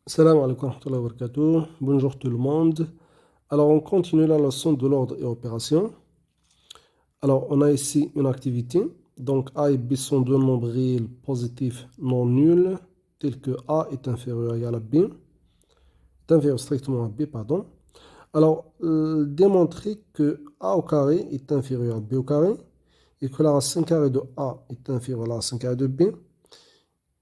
Salam alaikum wa rahmatullahi wa barakatuh. Bonjour tout le monde. Alors, on continue la leçon de l'ordre et opération. Alors, on a ici une activité. Donc, A et B sont deux nombres réels positifs non nuls, tels que A est inférieur à égal à B, est inférieur strictement à B, pardon. Alors, démontrer que A au carré est inférieur à B au carré et que la racine carrée de A est inférieure à la racine carrée de B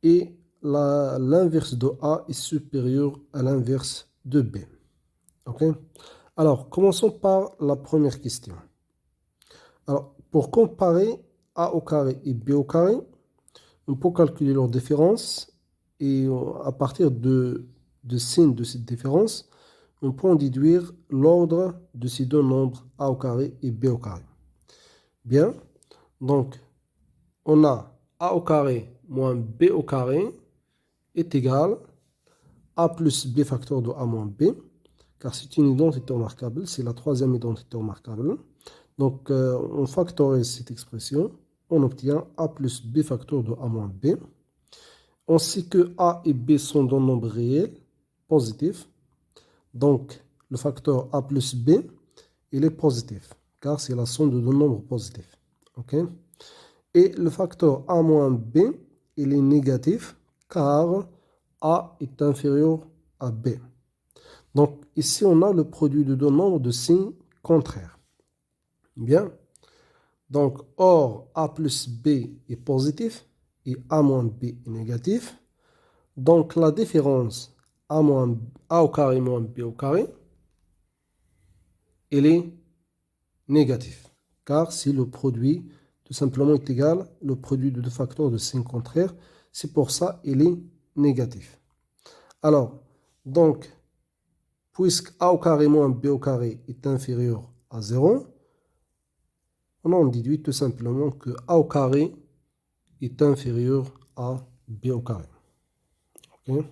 et l'inverse de A est supérieur à l'inverse de B. Ok? Alors, commençons par la première question. Alors, pour comparer A au carré et B au carré, on peut calculer leur différence et à partir de signes de cette différence, on peut en déduire l'ordre de ces deux nombres A au carré et B au carré. Bien, donc on a A au carré moins B au carré est égal A plus B facteur de A moins B, car c'est une identité remarquable, c'est la troisième identité remarquable. Donc, on factorise cette expression, on obtient A plus B facteur de A moins B. On sait que A et B sont deux nombres réels, positifs. Donc, le facteur A plus B, il est positif, car c'est la somme de deux nombres positifs. Ok? Et le facteur A moins B, il est négatif, car A est inférieur à B. Donc, ici, on a le produit de deux nombres de signes contraires. Bien. Donc, or, A plus B est positif et A moins B est négatif. Donc, la différence A au carré moins B au carré, elle est négative. Car si le produit, tout simplement, est égal, le produit de deux facteurs de signes contraires, c'est pour ça il est négatif. Alors, donc, puisque A au carré moins B au carré est inférieur à 0, on en déduit tout simplement que A au carré est inférieur à B au carré. Okay?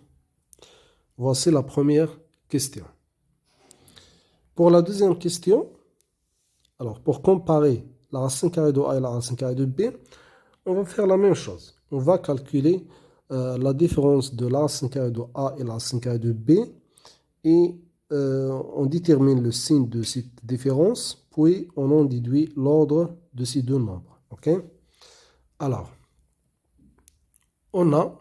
Voici la première question. Pour la deuxième question, alors pour comparer la racine carrée de A et la racine carrée de B, on va faire la même chose. On va calculer la différence de la racine carrée de A et la racine carrée de B et on détermine le signe de cette différence, puis on en déduit l'ordre de ces deux nombres. Ok? Alors, on a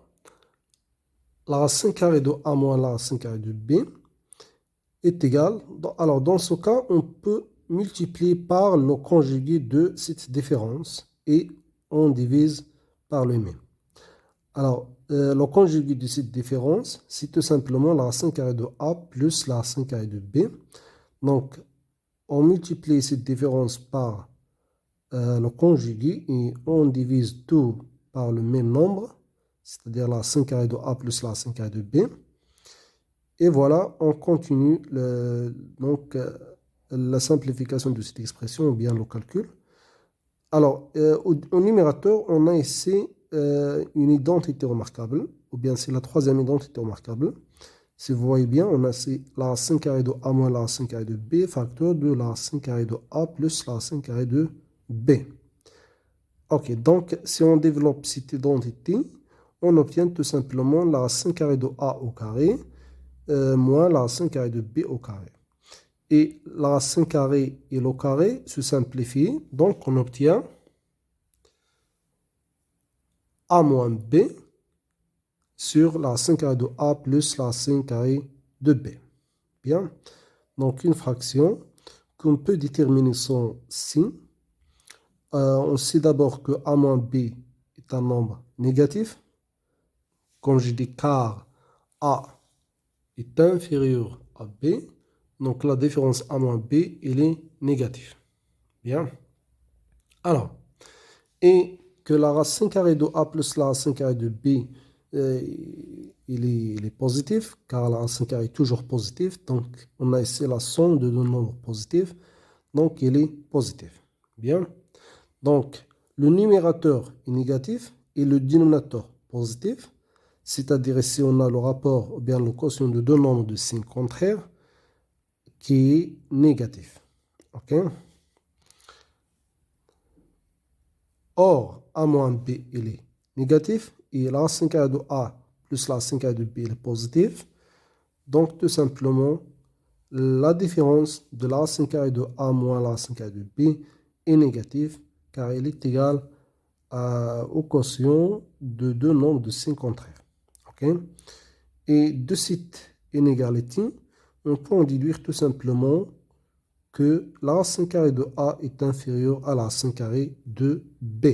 la racine carrée de A moins la racine carrée de B est égale. Alors, dans ce cas, on peut multiplier par le conjugué de cette différence et on divise par le même. Alors, le conjugué de cette différence, c'est tout simplement la racine carrée de A plus la racine carrée de B. Donc, on multiplie cette différence par le conjugué et on divise tout par le même nombre, c'est-à-dire la racine carrée de A plus la racine carrée de B. Et voilà, on continue la simplification de cette expression ou bien le calcul. Alors, au numérateur, on a ici une identité remarquable, ou bien c'est la troisième identité remarquable. Si vous voyez bien, on a ici la racine carrée de A moins la racine carrée de B, facteur de la racine carrée de A plus la racine carrée de B. Ok, donc si on développe cette identité, on obtient tout simplement la racine carrée de A au carré moins la racine carrée de B au carré. Et la racine carrée et le carré se simplifient, donc on obtient A moins B sur la racine carrée de A plus la racine carrée de B. Bien, donc une fraction qu'on peut déterminer son signe. On sait d'abord que A moins B est un nombre négatif. Comme je dis, car A est inférieur à B, donc la différence A moins B, elle est négative. Bien. Alors, et que la racine carrée de A plus la racine carrée de B, il est positif, car la racine carrée est toujours positive. Donc, on a ici la somme de deux nombres positifs. Donc, il est positif. Bien. Donc, le numérateur est négatif et le dénominateur positif. C'est-à-dire ici, on a le rapport, ou bien le quotient de deux nombres de signes contraires qui est négatif. OK? Or, A moins B, il est négatif et la racine carrée de A plus la racine carrée de B, il est positif. Donc, tout simplement, la différence de la racine carrée de A moins la racine carrée de B est négative car elle est égale au quotient de deux nombres de signes contraires. Okay? Et de cette inégalité, on peut en déduire tout simplement que la racine carrée de A est inférieure à la racine carrée de B.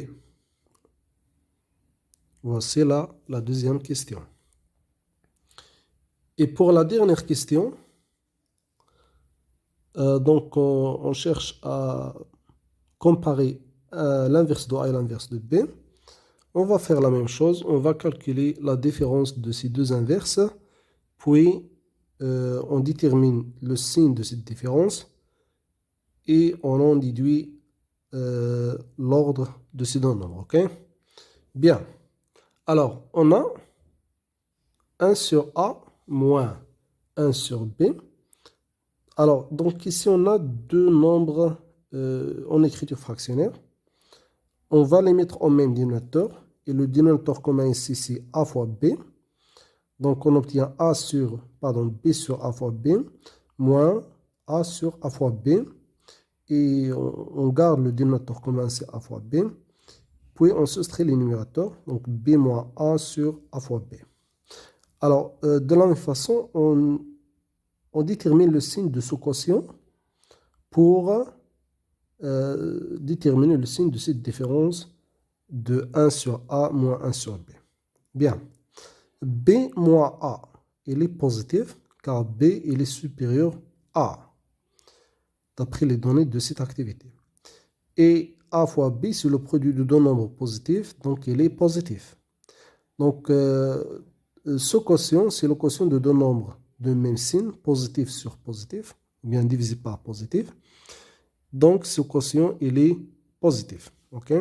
Voici là la deuxième question. Et pour la dernière question, donc on cherche à comparer l'inverse de A et l'inverse de B. On va faire la même chose. On va calculer la différence de ces deux inverses. Puis, on détermine le signe de cette différence et on en déduit l'ordre de ces deux nombres. OK? Bien. Alors, on a 1 sur A moins 1 sur B. Alors, donc ici, on a deux nombres en écriture fractionnaire. On va les mettre au même dénominateur. Et le dénominateur commun ici, c'est A fois B. Donc, on obtient B sur A fois B, moins A sur A fois B. Et on garde le dénominateur commun, c'est A fois B. Puis, on soustrait les numérateurs. Donc, B moins A sur A fois B. Alors, de la même façon, on détermine le signe de ce quotient pour déterminer le signe de cette différence de 1 sur A moins 1 sur B. Bien. B moins A, il est positif car B il est supérieur à, d'après les données de cette activité. Et A fois B, c'est le produit de deux nombres positifs, donc il est positif. Donc, ce quotient, c'est le quotient de deux nombres de même signe, positif sur positif, ou bien divisé par positif. Donc, ce quotient, il est positif. OK?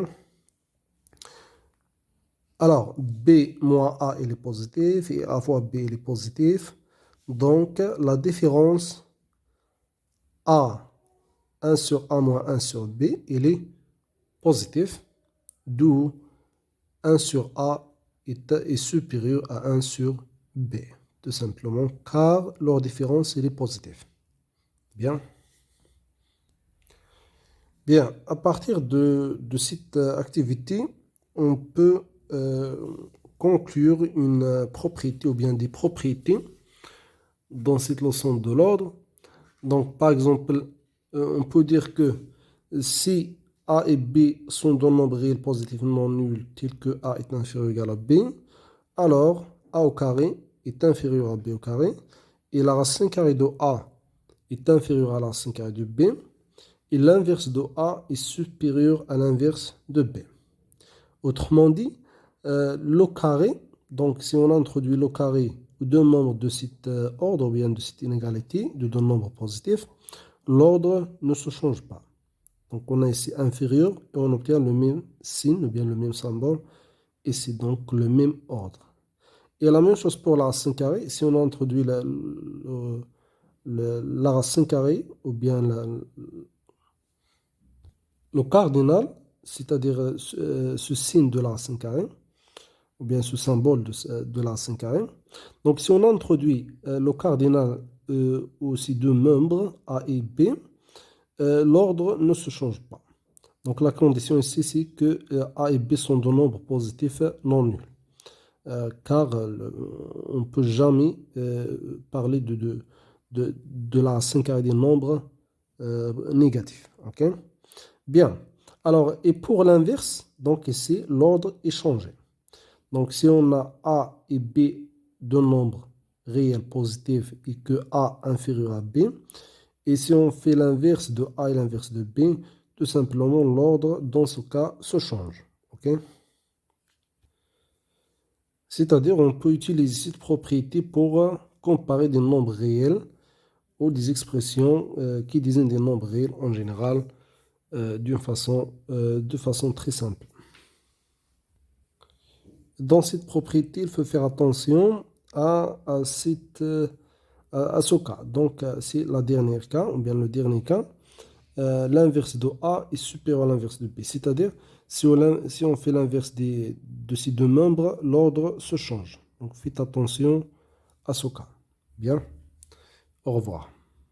Alors, B moins A, il est positif, et A fois B, il est positif. Donc, la différence A, 1 sur A moins 1 sur B, il est positif, d'où 1 sur A est supérieur à 1 sur B, tout simplement, car leur différence, il est positif. Bien. Bien, à partir de cette activité, on peut conclure une propriété ou bien des propriétés dans cette leçon de l'ordre. Donc, par exemple, on peut dire que si A et B sont deux nombres réels positifs non nuls, tels que A est inférieur ou égal à B, alors A au carré est inférieur à B au carré, et la racine carrée de A est inférieure à la racine carrée de B, et l'inverse de A est supérieur à l'inverse de B. Autrement dit, le carré, donc si on introduit le carré ou deux nombres de cet ordre ou bien de cette inégalité, de deux nombres positifs, l'ordre ne se change pas. Donc on a ici inférieur et on obtient le même signe ou bien le même symbole et c'est donc le même ordre. Et la même chose pour la racine carrée, si on introduit la racine carrée ou bien le cardinal, c'est-à-dire ce signe de la racine carrée, ou bien ce symbole de la racine carrée. Donc, si on introduit le cardinal aux ces deux membres, A et B, l'ordre ne se change pas. Donc, la condition ici, c'est que A et B sont de nombres positifs non nuls. Car on ne peut jamais parler de la racine carrée des nombres négatifs. OK? Bien. Alors, et pour l'inverse, donc ici, l'ordre est changé. Donc, si on a A et B deux nombres réels positifs et que A inférieur à B, et si on fait l'inverse de A et l'inverse de B, tout simplement, l'ordre, dans ce cas, se change. OK? C'est-à-dire, on peut utiliser cette propriété pour comparer des nombres réels ou des expressions qui désignent des nombres réels en général de façon très simple. Dans cette propriété, il faut faire attention à ce cas. Donc, c'est la dernière cas, ou bien le dernier cas. L'inverse de A est supérieur à l'inverse de B. C'est-à-dire, si on fait l'inverse de ces deux membres, l'ordre se change. Donc, faites attention à ce cas. Bien. Au revoir.